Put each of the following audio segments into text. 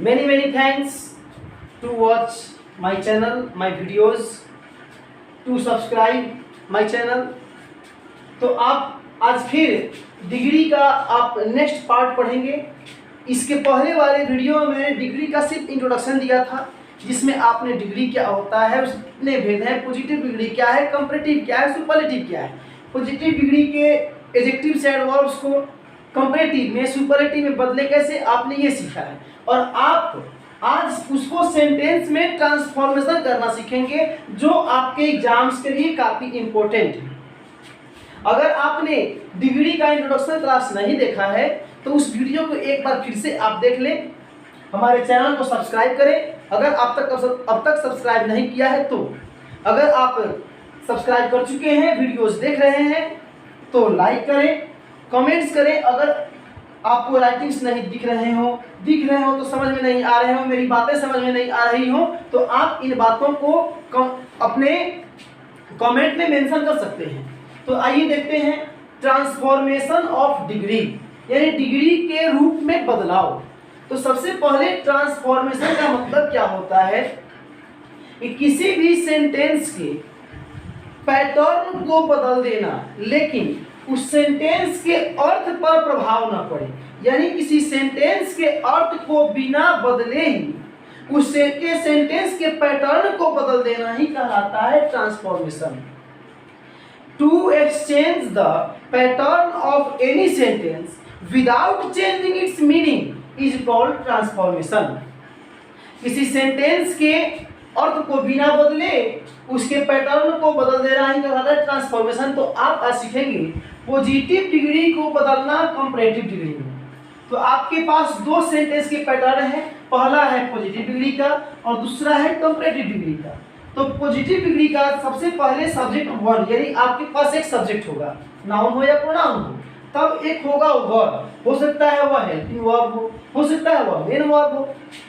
Many thanks to watch my channel, my videos, to subscribe my channel। तो आप आज फिर डिग्री का आप नेक्स्ट पार्ट पढ़ेंगे। इसके पहले वाले वीडियो में मैंने डिग्री का सिर्फ इंट्रोडक्शन दिया था, जिसमें आपने डिग्री क्या होता है, उसमें कितने भेद हैं, पॉजिटिव डिग्री क्या है, कंपैरेटिव क्या है, सुपरलेटिव क्या है। पॉजिटिव डिग्री के एडजेक्टिव से एडवर्ब्स को कंपैरेटिव में, सुपरलेटिव में बदले कैसे, आपने ये सीखा है। और आप आज उसको सेंटेंस में ट्रांसफॉर्मेशन करना सीखेंगे, जो आपके एग्जाम्स के लिए काफ़ी इंपॉर्टेंट है। अगर आपने डिग्री का इंट्रोडक्शन क्लास नहीं देखा है तो उस वीडियो को एक बार फिर से आप देख लें। हमारे चैनल को सब्सक्राइब करें अगर अब तक सब्सक्राइब नहीं किया है तो। अगर आप सब्सक्राइब कर चुके हैं, वीडियोस देख रहे हैं तो लाइक करें, कमेंट्स करें। अगर आपको राइटिंग्स नहीं दिख रहे हो तो समझ में नहीं आ रहे हो, मेरी बातें समझ में नहीं आ रही हो, तो आप इन बातों को अपने कमेंट में मेंशन कर सकते हैं। तो आइए देखते हैं ट्रांसफॉर्मेशन ऑफ डिग्री, यानी डिग्री के रूप में बदलाव। तो सबसे पहले ट्रांसफॉर्मेशन का मतलब क्या होता है कि किसी भी सेंटेंस के पैटर्न को बदल देना, लेकिन उस सेंटेंस के अर्थ पर प्रभाव न पड़े। यानी किसी सेंटेंस के अर्थ को बिना बदले ही उस सेंटेंस के पैटर्न को बदल देना ही कहलाता है transformation. To exchange the pattern of any sentence without changing its meaning is called transformation। किसी सेंटेंस के अर्थ को बिना बदले उसके पैटर्न को बदल देना ही कहलाता है ट्रांसफॉर्मेशन। तो आप आज सीखेंगे पॉजिटिव डिग्री को बदलना कंपैरेटिव डिग्री में। तो आपके पास दो सेंटेंस के पैटर्न है, पहला है पॉजिटिव डिग्री का और दूसरा है कंपैरेटिव डिग्री का। तो पॉजिटिव डिग्री का सबसे पहले सब्जेक्ट वन, यानी आपके पास एक सब्जेक्ट होगा, नाउन हो या प्रोनाउन हो, तब एक होगा वर्ब, हो सकता है वह हेल्पिंग वर्ब हो सकता है वह मेन वर्ब हो।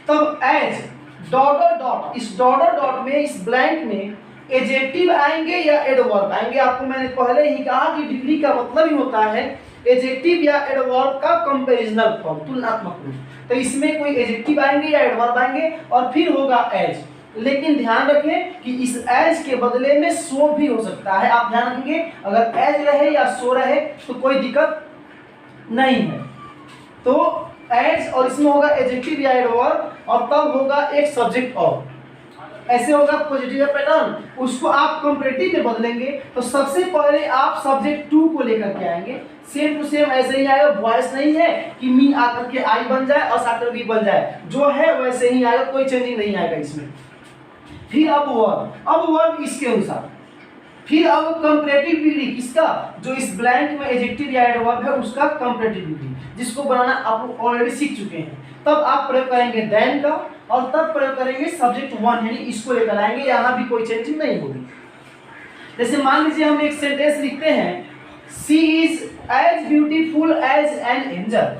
तब एज डॉट डॉट, इस डॉट में, इस ब्लैंक में एडजेक्टिव आएंगे या एडवर्ब आएंगे। आपको मैंने पहले ही कहा कि डिग्री का मतलब ही होता है एडजेक्टिव या एडवर्ब का कंपैरिजनल फॉर्म, तुलनात्मक रूप। तो इसमें कोई एडजेक्टिव आएंगे या एडवर्ब आएंगे और फिर होगा एज। लेकिन ध्यान रखें कि इस एज के बदले में सो भी हो सकता है। आप ध्यान रखेंगे अगर एज रहे या सो रहे तो कोई दिक्कत नहीं है। तो एज और इसमें होगा एडजेक्टिव या एडवर्ब और तब होगा एक सब्जेक्ट और, ऐसे होगा पॉजिटिव पैटर्न। उसको आप कंपैरेटिव में बदलेंगे तो सबसे पहले आप सब्जेक्ट टू को लेकर के आएंगे, सेम टू सेम ऐसे ही आएगा। वॉइस नहीं है कि मी आकर के आई बन जाए और साकर वी बन जाए, जो है वैसे ही आएगा, कोई चेंजिंग नहीं आएगा इसमें। फिर अब वर्ब इसके अनुसार। फिर अब कंपैरेटिव डिग्री किसका, जो इस ब्लैंक में एडजेक्टिव या एडवर्ब है उसका कंपैरेटिव डिग्री, जिसको बनाना आप ऑलरेडी सीख चुके हैं। तब आप प्रयोग करेंगे देन का और तब प्रयोग करेंगे सब्जेक्ट वन, यानी इसको लेकर आएंगे, यहाँ भी कोई चेंजिंग नहीं होगी। जैसे मान लीजिए हम एक सेंटेंस लिखते हैं, she is as beautiful as an angel.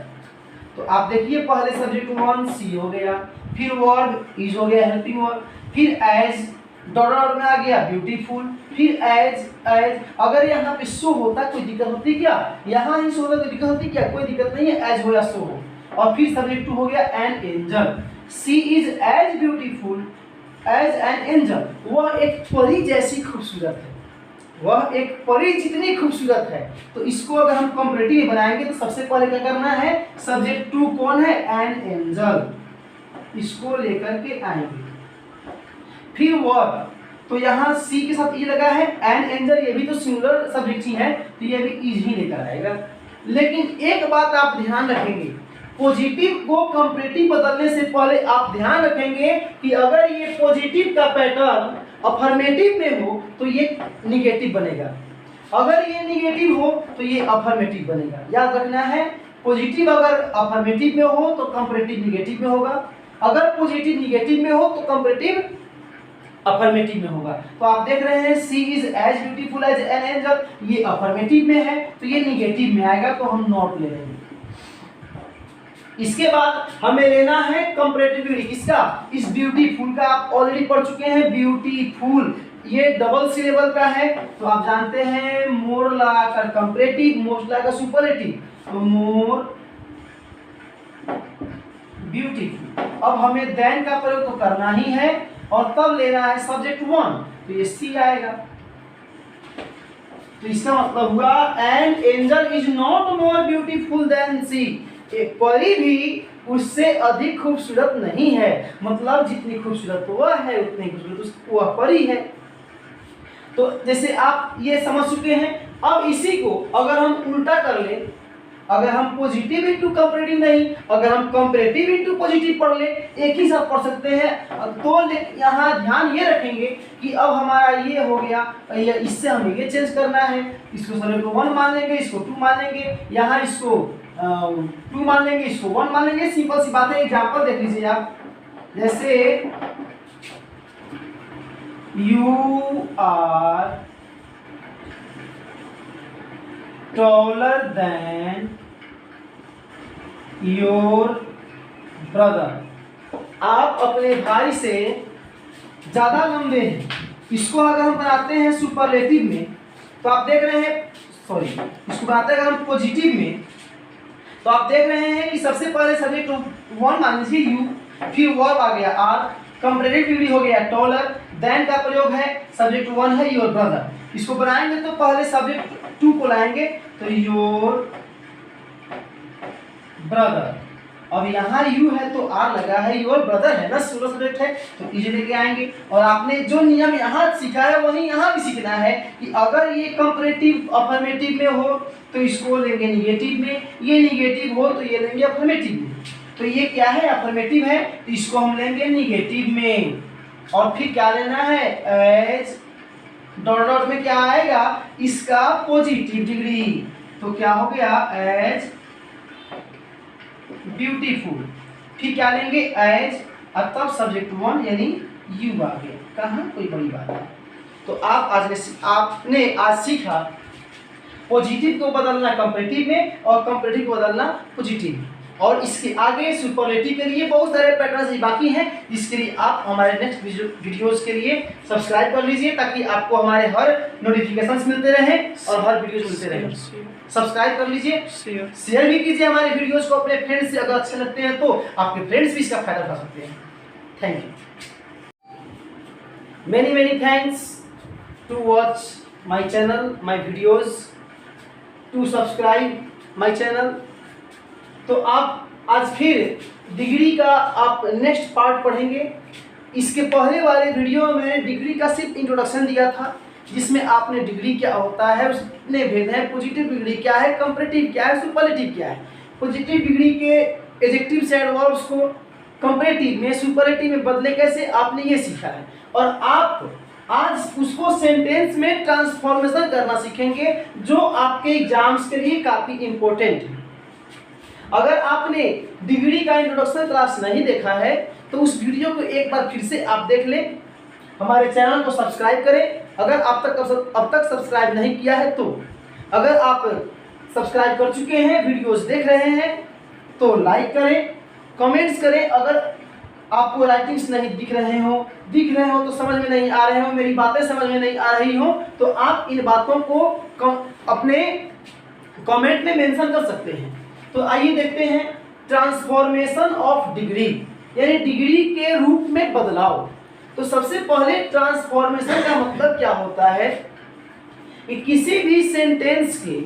तो आप देखिए पहले सब्जेक्ट वन सी हो गया, फिर वर्ब इज हो गया हेल्पिंग वर्ब, फिर एज डॉट में आ गया ब्यूटीफुल, फिर एज। अगर यहाँ पे सो होता कोई दिक्कत होती क्या, यहाँ ही सो होता कोई दिक्कत होती क्या, कोई दिक्कत नहीं है, एज हो या सो हो। और फिर सब्जेक्ट टू हो गया an angel, she is as beautiful as an angel. वह एक परी जैसी खूबसूरत है, वह एक परी जितनी खूबसूरत है। तो इसको अगर हम कंपैरेटिव बनाएंगे तो सबसे पहले क्या करना है, सब्जेक्ट टू कौन है, एन एंजल, इसको लेकर के आएंगे। फिर वर्ब, तो यहाँ सी के साथ ई लगा है, एन एंजल, ये भी तो सिंगुलर सब्जेक्ट ही है तो ये भी इज ही लेकर आएगा। लेकिन एक बात आप ध्यान रखेंगे, पॉजिटिव को कंपैरेटिव बदलने से पहले आप ध्यान रखेंगे कि अगर ये पॉजिटिव का पैटर्न अफर्मेटिव में हो तो ये निगेटिव बनेगा, अगर ये निगेटिव हो तो ये अफर्मेटिव बनेगा। याद रखना है, पॉजिटिव अगर अफर्मेटिव में हो तो कंपैरेटिव निगेटिव में होगा, अगर पॉजिटिव निगेटिव में हो तो कंपैरेटिव अफर्मेटिव में होगा। तो आप देख रहे हैं she is as beautiful as an angel, ये अफर्मेटिव में है तो ये निगेटिव में आएगा, तो हम नॉट ले लेंगे। इसके बाद हमें लेना है कंपैरेटिव डिग्री किसका, इस ब्यूटीफुल का। आप ऑलरेडी पढ़ चुके हैं ब्यूटीफुल, ये डबल सिलेबल का है तो आप जानते हैं मोर लगाकर कंपैरेटिव, मोस्ट लगाकर सुपरलेटिव। तो मोर ब्यूटीफुल। अब हमें देन का प्रयोग तो करना ही है और तब लेना है सब्जेक्ट वन, तो ये सी आएगा। तो इसका मतलब हुआ an angel is not more beautiful than she, एक परी भी उससे अधिक खूबसूरत नहीं है, मतलब जितनी खूबसूरत वह है उतनी खूबसूरत वह परी है। तो जैसे आप ये समझ चुके हैं, अब इसी को अगर हम उल्टा कर लें, अगर हम पॉजिटिव इंटू कंपैरेटिव नहीं, अगर हम कंपैरेटिव इंटू पॉजिटिव पढ़ ले, एक ही साथ पढ़ सकते हैं। तो यहाँ ध्यान ये रखेंगे कि अब हमारा ये हो गया, इससे हमें ये चेंज करना है, इसको सब्जेक्ट 1 मान लेंगे, इसको 2 मान लेंगे, यहाँ इसको 2 मान लेंगे, इसको 1 मान लेंगे। सिंपल सी बात है। एग्जाम्पल देख लीजिए आप, जैसे you are taller than your brother, आप अपने भाई से ज्यादा लंबे हैं। इसको अगर हम बनाते हैं सुपरलेटिव में, तो आप देख रहे हैं, सॉरी, इसको बनाते हैं अगर हम पॉजिटिव में, तो आप देख रहे हैं कि सबसे पहले सब्जेक्ट 1 मान लीजिए यू, फिर वर्ब आ गया आर, कंपैरेटिव डिग्री हो गया टॉलर, देन का प्रयोग है सब्जेक्ट 1 है योर ब्रदर। इसको बनाएंगे तो पहले सब्जेक्ट 2 को लाएंगे, तो योर ब्रदर। अब यहाँ यू है तो आर लगा है, योर ब्रदर है ना, सिंगुलर सब्जेक्ट है, तो इजी लेके आएंगे। और आपने जो नियम यहाँ सीखा है वही यहाँ भी सीखना है कि अगर ये कंपैरेटिव अफर्मेटिव में हो तो इसको लेंगे निगेटिव में, ये निगेटिव हो तो ये लेंगे अफर्मेटिव में। तो ये क्या है, अफर्मेटिव है, तो इसको हम लेंगे निगेटिव में। और फिर क्या लेना है, एज डॉट डॉट में क्या आएगा, इसका पॉजिटिव डिग्री, तो क्या हो गया एज ब्यूटीफुल। फिर क्या लेंगे एज, और तब सब्जेक्ट 1 यानी यू आ गया। कहाँ कोई बड़ी बात है। तो आपने आज सीखा पॉजिटिव को बदलना कंपैरेटिव में और कंपैरेटिव को बदलना पॉजिटिव में। और इसके आगे सुपरलेटिव के लिए बहुत सारे पैटर्न्स बाकी हैं, जिसके लिए आप हमारे नेक्स्ट वीडियोस के लिए सब्सक्राइब कर लीजिए, ताकि आपको हमारे हर नोटिफिकेशंस मिलते रहें और हर वीडियोस मिलते रहें। सब्सक्राइब कर लीजिए, शेयर भी कीजिए हमारे वीडियोस को अपने फ्रेंड्स से, अगर अच्छे लगते हैं तो आपके फ्रेंड्स भी इसका फायदा उठा सकते हैं। Thank you, many thanks to watch my channel, my videos, to subscribe my channel. तो आप आज फिर डिग्री का आप नेक्स्ट पार्ट पढ़ेंगे। इसके पहले वाले वीडियो में मैंने डिग्री का सिर्फ इंट्रोडक्शन दिया था, जिसमें आपने डिग्री क्या होता है, उसके कितने भेद हैं, पॉजिटिव डिग्री क्या है, कंपैरेटिव क्या है, सुपरलेटिव क्या है, पॉजिटिव डिग्री के एडजेक्टिव से एडवर्ब्स को कंपैरेटिव में सुपरलेटिव में बदले कैसे, आपने ये सीखा है। और आप आज उसको सेंटेंस में ट्रांसफॉर्मेशन करना सीखेंगे, जो आपके एग्जाम्स के लिए काफ़ी इंपॉर्टेंट है। अगर आपने डिग्री का इंट्रोडक्शन क्लास नहीं देखा है तो उस वीडियो को एक बार फिर से आप देख लें। हमारे चैनल को सब्सक्राइब करें अगर अब तक सब्सक्राइब नहीं किया है तो। अगर आप सब्सक्राइब कर चुके हैं, वीडियोस देख रहे हैं, तो लाइक करें, कमेंट्स करें। अगर आपको राइटिंग्स नहीं दिख रहे हो तो समझ में नहीं आ रहे हो, मेरी बातें समझ में नहीं आ रही हो, तो आप इन बातों को अपने कमेंट में मेंशन कर सकते हैं। तो आइए देखते हैं ट्रांसफॉर्मेशन ऑफ डिग्री, यानी डिग्री के रूप में बदलाव। तो सबसे पहले ट्रांसफॉर्मेशन का मतलब क्या होता है कि किसी भी सेंटेंस के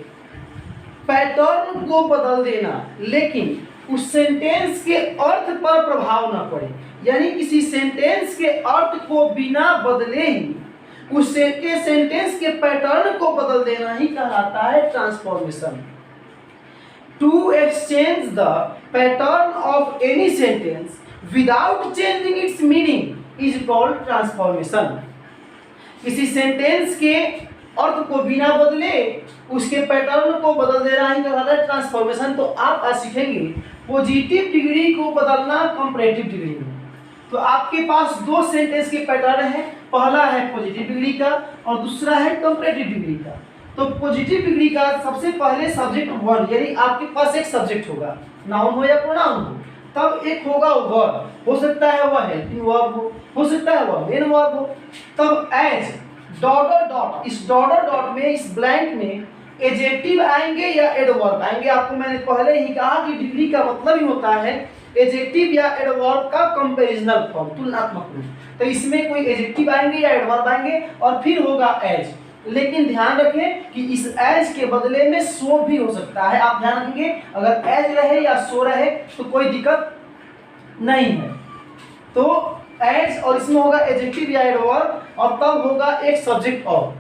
पैटर्न को बदल देना, लेकिन उस सेंटेंस के अर्थ पर प्रभाव न पड़े। यानी किसी सेंटेंस के अर्थ को बिना बदले ही उस सेंटेंस के पैटर्न को बदल देना ही कहलाता है transformation. To exchange the pattern of any sentence without changing its meaning is called transformation। किसी सेंटेंस के अर्थ को बिना बदले उसके पैटर्न को बदल देना ही कहलाता है ट्रांसफॉर्मेशन। तो आप आज सीखेंगे पॉजिटिव डिग्री को बदलना कंपैरेटिव डिग्री में। तो आपके पास दो सेंटेंस के पैटर्न है, पहला है पॉजिटिव डिग्री का और दूसरा है कंपैरेटिव डिग्री का। तो पॉजिटिव डिग्री का सबसे पहले सब्जेक्ट 1, यानी आपके पास एक सब्जेक्ट होगा, नाउन हो या प्रोनाउन हो, तब एक होगा वर्ब, हो सकता है वह हेल्पिंग वर्ब हो सकता है वह मेन वर्ब हो। तब एज डॉट डॉट, इस डॉट डॉट में, इस ब्लैंक में एडजेक्टिव आएंगे या एडवर्ब आएंगे। आपको मैंने पहले ही कहा कि डिग्री का मतलब ही होता है एडजेक्टिव या एडवर्ब का कंपैरिजनल फॉर्म, तुलनात्मक रूप। तो इसमें कोई एडजेक्टिव आएंगे या एडवर्ब आएंगे और फिर होगा एज। लेकिन ध्यान रखें कि इस एज के बदले में सो भी हो सकता है। आप ध्यान रखेंगे अगर एज रहे या सो रहे तो कोई दिक्कत नहीं है। तो एज और इसमें होगा एडजेक्टिव या एडवर्ब और तब होगा एक सब्जेक्ट और,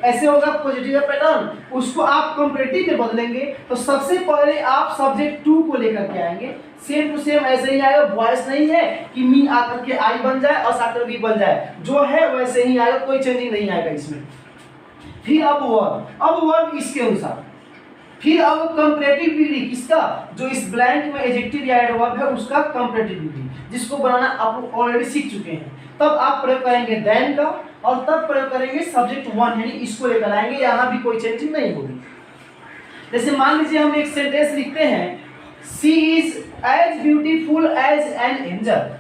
ऐसे होगा पॉजिटिव पैटर्न। उसको आप कंपैरेटिव में बदलेंगे तो सबसे पहले आप सब्जेक्ट टू को लेकर के आएंगे, सेम टू सेम ऐसे ही आएगा। वॉइस नहीं है कि मी आकर के आई बन जाए और आकर बी बन जाए, जो है वैसे ही आएगा, कोई चेंजिंग नहीं आएगा इसमें। फिर अब वर्ब इसके अनुसार। फिर अब कंपैरेटिव डिग्री किसका, जो इस ब्लैंक में एडजेक्टिव या एडवर्ब है उसका कंपैरेटिव डिग्री, जिसको बनाना आप ऑलरेडी सीख चुके हैं। तब आप प्रयोग करेंगे देन का और तब प्रयोग करेंगे सब्जेक्ट वन, यानी इसको लेकर आएंगे, यहाँ भी कोई चेंजिंग नहीं होगी। जैसे मान लीजिए हम एक सेंटेंस लिखते हैं, she is as beautiful as an angel.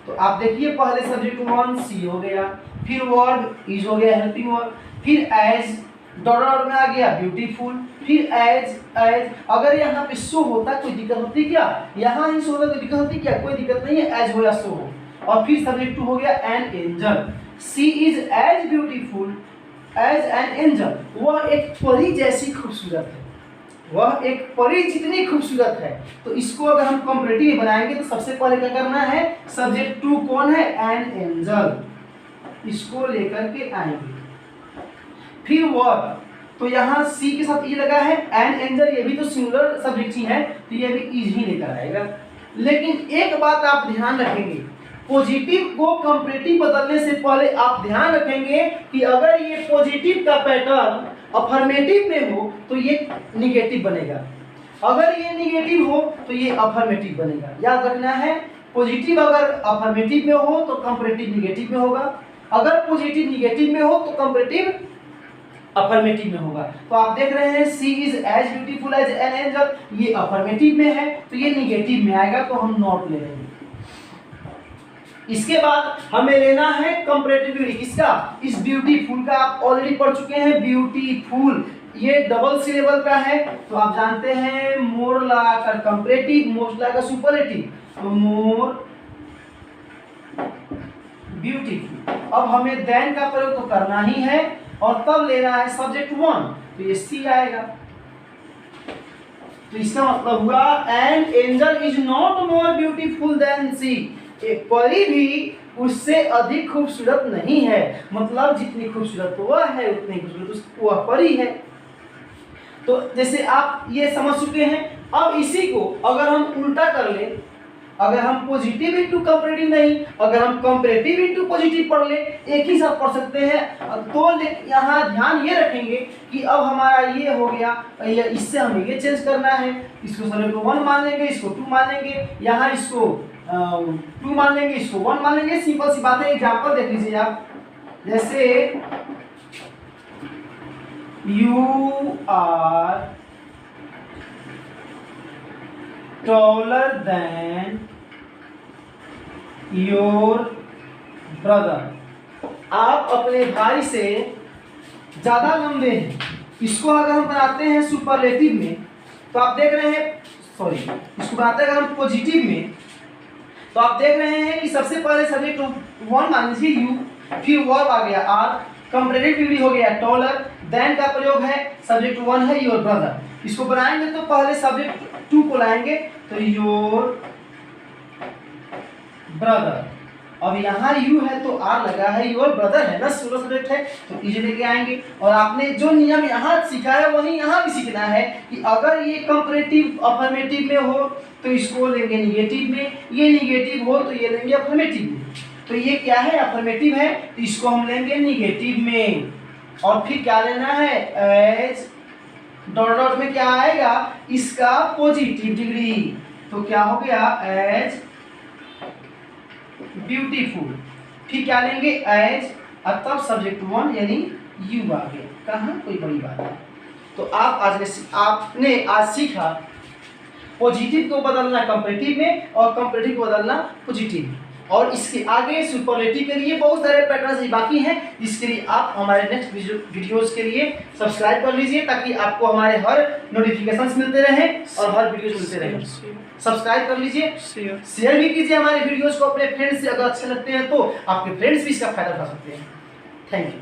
तो आप देखिए पहले सब्जेक्ट वन सी हो गया, फिर वर्ब इज हो गया हेल्पिंग वर्ब, फिर एज डॉट में आ गया ब्यूटीफुल, फिर एज। अगर यहाँ पे सो होता कोई दिक्कत होती क्या, यहाँ ही सो होता कोई दिक्कत होती क्या, कोई दिक्कत नहीं है, एज हो या सो हो। और फिर सब्जेक्ट टू हो गया an angel, she is as beautiful as an angel. वह एक परी जैसी खूबसूरत है, वह एक परी जितनी खूबसूरत है। तो इसको अगर हम कंपैरेटिव बनाएंगे तो सबसे पहले क्या करना है, सब्जेक्ट टू कौन है, एन एंजल, इसको लेकर के आएंगे। फिर वर्ब, तो यहाँ सी के साथ ई लगा है, एन एंजल, ये भी तो सिंगुलर सब्जेक्ट ही है तो ये भी इज ही लेकर आएगा। लेकिन एक बात आप ध्यान रखेंगे, पॉजिटिव को कंपैरेटिव बदलने से पहले आप ध्यान रखेंगे कि अगर ये पॉजिटिव का पैटर्न अफर्मेटिव में हो तो ये निगेटिव बनेगा, अगर ये निगेटिव हो तो ये अफर्मेटिव बनेगा। याद रखना है, पॉजिटिव अगर अफर्मेटिव में हो तो कंपैरेटिव निगेटिव में होगा, अगर पॉजिटिव निगेटिव में हो तो कंपैरेटिव अफर्मेटिव में होगा। तो आप देख रहे हैं she is as beautiful as an angel, ये अफर्मेटिव में है तो ये निगेटिव में आएगा, तो हम नॉट ले लेंगे। इसके बाद हमें लेना है कंपैरेटिव डिग्री किसका, इस ब्यूटीफुल का। आप ऑलरेडी पढ़ चुके हैं ब्यूटीफुल, ये डबल सिलेबल का है तो आप जानते हैं मोर लगाकर कंपैरेटिव, मोस्ट लगाकर सुपरलेटिव, तो मोर ब्यूटीफुल। अब हमें देन का प्रयोग तो करना ही है और तब लेना है सब्जेक्ट वन, तो ये सी आएगा। तो इसका मतलब हुआ an angel is not more beautiful than she, एक परी भी उससे अधिक खूबसूरत नहीं है, मतलब जितनी खूबसूरत वह है उतनी खूबसूरत वह परी है। तो जैसे आप ये समझ चुके हैं। अब इसी को अगर हम उल्टा कर ले, अगर हम पॉजिटिव इंटू कंपैरेटिव नहीं, अगर हम कंपैरेटिव इंटू पॉजिटिव पढ़ ले, एक ही साथ पढ़ सकते हैं। तो यहाँ ध्यान ये रखेंगे कि अब हमारा ये हो गया, इससे हमें ये चेंज करना है, इसको सब्जेक्ट वन मान लेंगे, इसको टू मान लेंगे, यहाँ इसको टू मान लेंगे, इसको वन मान लेंगे। सिंपल सी बात है। एग्जाम्पल देख लीजिए आप, जैसे you are taller than your brother, आप अपने भाई से ज्यादा लंबे हैं। इसको अगर हम बनाते हैं सुपरलेटिव में तो आप देख रहे हैं, सॉरी इसको बनाते हैं अगर हम पॉजिटिव में तो आप देख रहे हैं कि सबसे पहले सब्जेक्ट वन मान लीजिए यू, फिर वर्ब आ गया आर, कंपैरेटिव डिग्री हो गया टॉलर, देन का प्रयोग है सब्जेक्ट वन है योर ब्रदर। इसको बनाएंगे तो पहले सब्जेक्ट टू को लाएंगे तो योर ब्रदर, अब यहाँ यू है तो आर लगा है, योर ब्रदर है ना, सिंगुलर सब्जेक्ट है तो इज लेके आएंगे। और आपने जो नियम यहाँ सीखा है वही यहाँ भी सीखना है कि अगर ये कंपैरेटिव अफर्मेटिव में हो तो इसको लेंगे निगेटिव में, ये निगेटिव हो तो ये लेंगे अफर्मेटिव में। तो ये क्या है, अफर्मेटिव है तो इसको हम लेंगे निगेटिव में। और फिर क्या लेना है, एज डॉट डॉट में क्या आएगा, इसका पॉजिटिव डिग्री, तो क्या हो गया एज ब्यूटीफुल। फिर क्या लेंगे एज, और तब सब्जेक्ट वन यानी यू आ गया, कहाँ कोई बड़ी बात है। तो आपने आज सीखा पॉजिटिव को बदलना कंपैरेटिव में और कंपैरेटिव को बदलना पॉजिटिव में। और इसके आगे सुपरलेटिव के लिए बहुत सारे पैटर्न्स बाकी हैं। इसके लिए आप हमारे नेक्स्ट वीडियोस के लिए सब्सक्राइब कर लीजिए, ताकि आपको हमारे हर नोटिफिकेशंस मिलते रहें और हर वीडियोस मिलते रहें। सब्सक्राइब कर लीजिए, शेयर भी कीजिए हमारे वीडियोस को अपने फ्रेंड्स से, अगर अच्छे लगते हैं तो आपके फ्रेंड्स भी इसका फायदा उठा सकते हैं। Thank you.